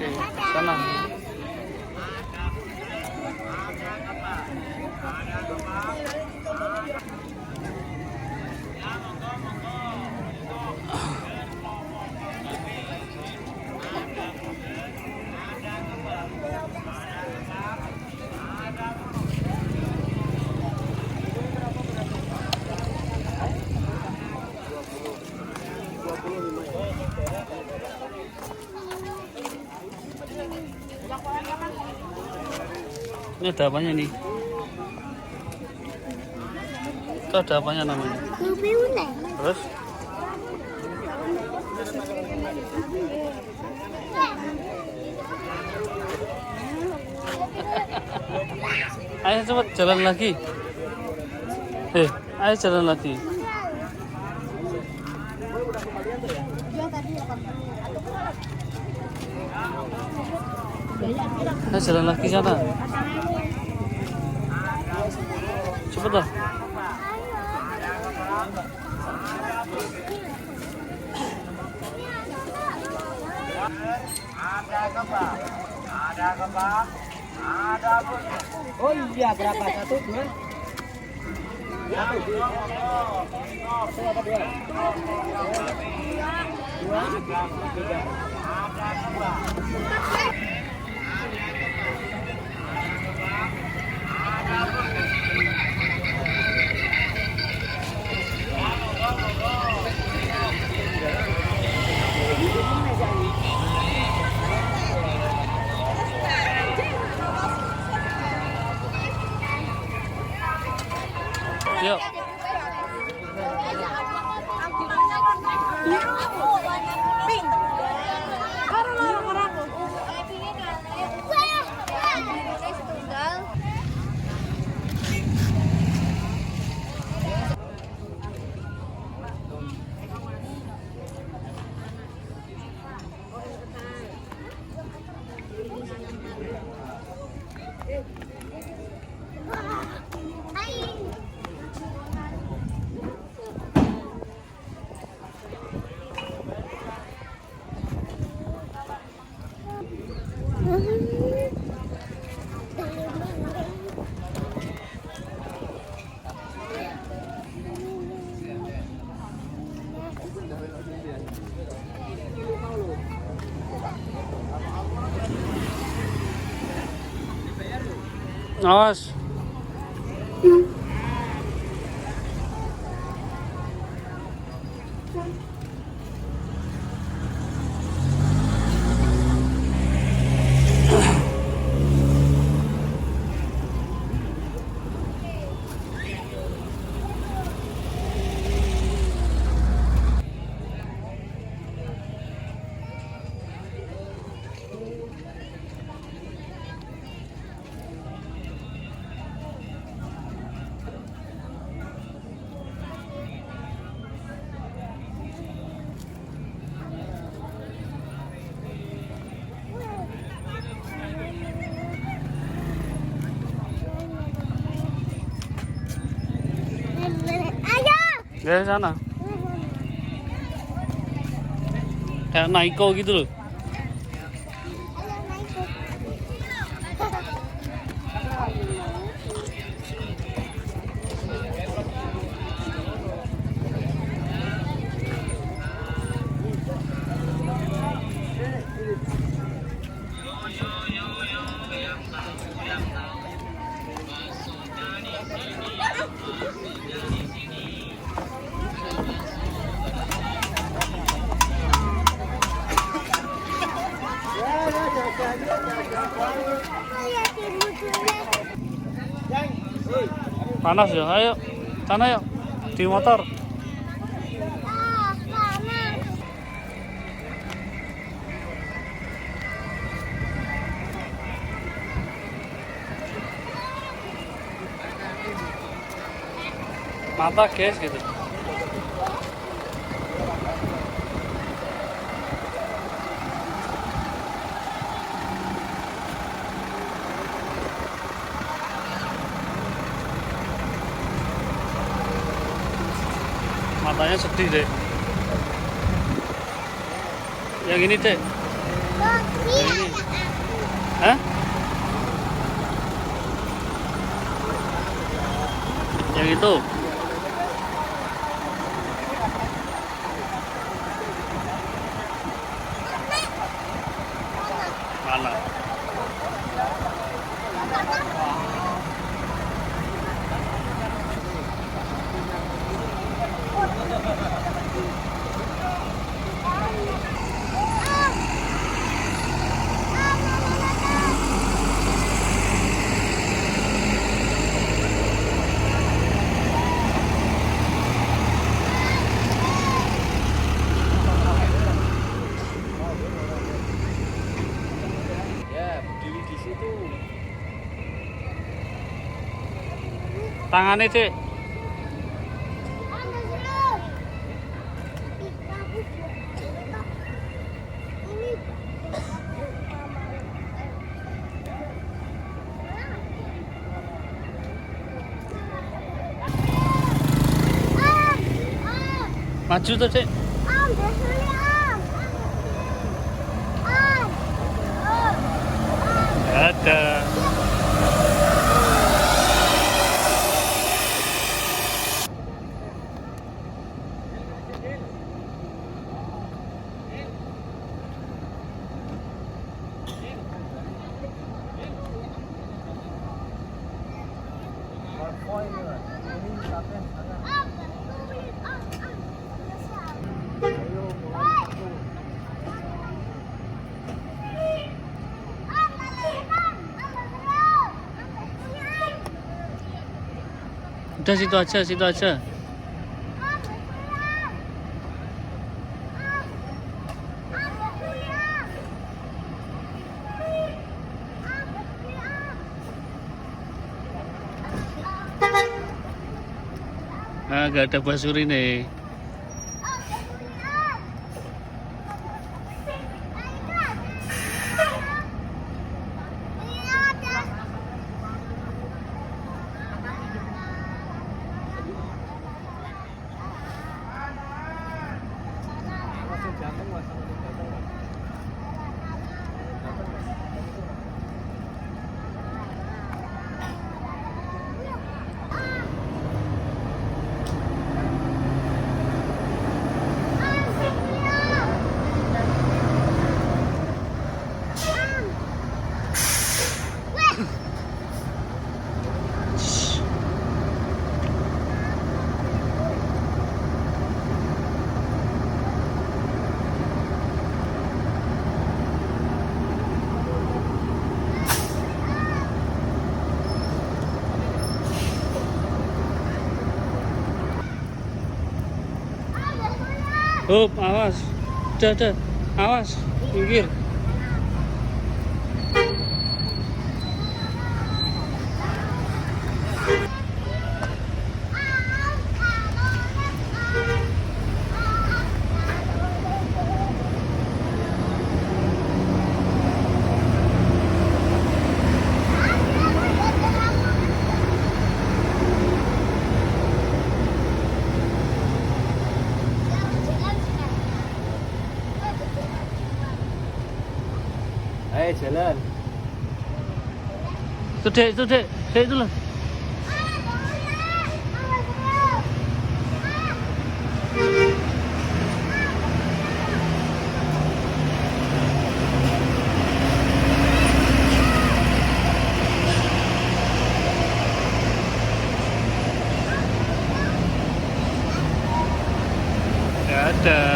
Oke, sana. Ini ada apanya nih? Itu ada apanya namanya? Terus? Ayo cepat jalan lagi. Ayo jalan lagi. Ayo jalan lagi sana. Cepet lah. Ada kembang, ada bunyi. Oh iya, berapa? Satu, dua? Satu, dua. Satu apa dua? Dua, tiga. Ada kembang. Ada bunyi. Yuk. Awas. Dari sana. Kayak Naiko gitu loh. Panas ya, ayo sana yuk di motor. Mantap guys gitu. Matanya sedih deh. Yang ini deh. Ini. Hah? Yang itu. Mana? Ya, berdiri di situ. Tangannya, Cek. Maju tuh, Cek. Ada. Udah situ aja, situ aja. Ah, gak ada basuri nih. Oh, awas. Udah. Awas. Pinggir. Ayo jalan. Tuh, Dek, Dek itu loh. Gak ada.